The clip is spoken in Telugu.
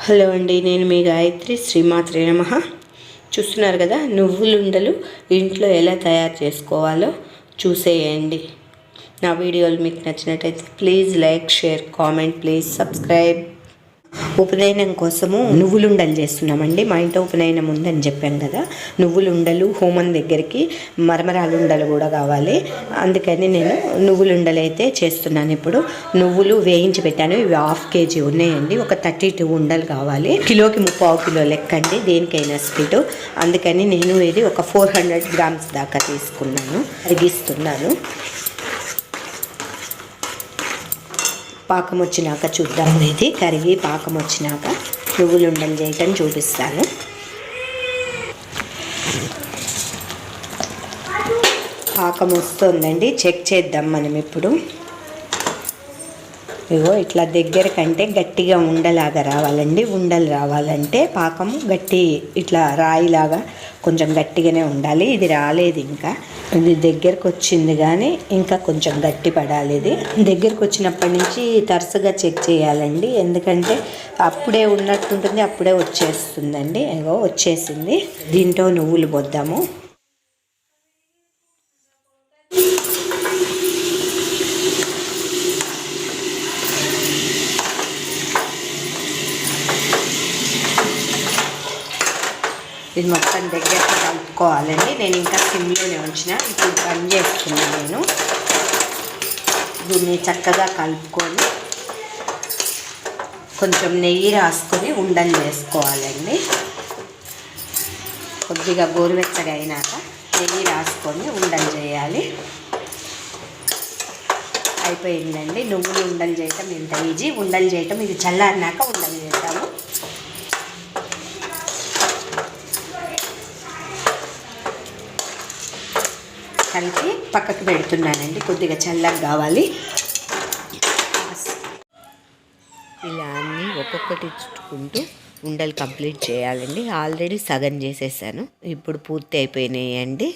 హలో అండి, నేను మీ గాయత్రి. శ్రీమాత్రే నమః. చూస్తున్నారు కదా, నువ్వులుండలు ఇంట్లో ఎలా తయారు చేసుకోవాలో చూసేయండి. నా వీడియోలు మీకు నచ్చినట్టయితే please like, share, comment, please subscribe. ఉపనయనం కోసము నువ్వులుండలు చేస్తున్నామండి. మా ఇంట్లో ఉపనయనం ఉందని చెప్పాం కదా, నువ్వులుండలు, హోమం దగ్గరికి మరమరాలు ఉండలు కూడా కావాలి. అందుకని నేను నువ్వులుండలు అయితే చేస్తున్నాను. ఇప్పుడు నువ్వులు వేయించి పెట్టాను. ఇవి 1/2 kg ఉన్నాయండి. ఒక 32 ఉండలు కావాలి. కిలోకి 3/4 కిలో లెక్క అండి, దేనికైనా స్వీట్. అందుకని నేను ఇది ఒక 400 grams దాకా తీసుకున్నాను. అరిగిస్తున్నాను. పాకం వచ్చినాక చూద్దాం. ఇది కరిగి పాకం వచ్చినాక నువ్వులుండలు చేయటం చూపిస్తాను. పాకం వస్తుందండి, చెక్ చేద్దాం మనం ఇప్పుడు. ఇగో ఇట్లా దగ్గర కంటే గట్టిగా ఉండలాగా రావాలండి. ఉండలు రావాలంటే పాకము గట్టి, ఇట్లా రాయిలాగా కొంచెం గట్టిగానే ఉండాలి. ఇది రాలేదు, ఇంకా ఇది దగ్గరకు వచ్చింది కానీ ఇంకా కొంచెం గట్టి పడాలి. ఇది దగ్గరకు వచ్చినప్పటి నుంచి తరచుగా చెక్ చేయాలండి, ఎందుకంటే అప్పుడే ఉన్నట్టుంటుంది, అప్పుడే వచ్చేస్తుందండి. ఇగో వచ్చేసింది. దీంట్లో నువ్వులు పోద్దాము. ఇది మొత్తం దగ్గరగా కలుపుకోవాలండి. నేను ఇంకా సిమ్లోనే ఉంచిన, ఇప్పుడు బంద్ చేస్తున్నాను. నేను దీన్ని చక్కగా కలుపుకొని కొంచెం నెయ్యి రాసుకొని ఉండలు చేసుకోవాలండి. కొద్దిగా గోరువెచ్చగా అయినాక నెయ్యి రాసుకొని ఉండలు చేయాలి. అయిపోయిందండి. నువ్వులు ఉండలు చేయటం ఎంత ఈజీ. ఉండలు చేయటం ఇది చల్లారినాక ఉండలు చేద్దాము. కలిపి పక్కకు పెడుతున్నానండి, కొద్దిగా చల్లగా కావాలి. ఇలా అన్నీ ఒక్కొక్కటి చుట్టుకుంటూ ఉండలు కంప్లీట్ చేయాలండి. ఆల్రెడీ సగం చేసేసాను, ఇప్పుడు పూర్తి అయిపోయినాయండి.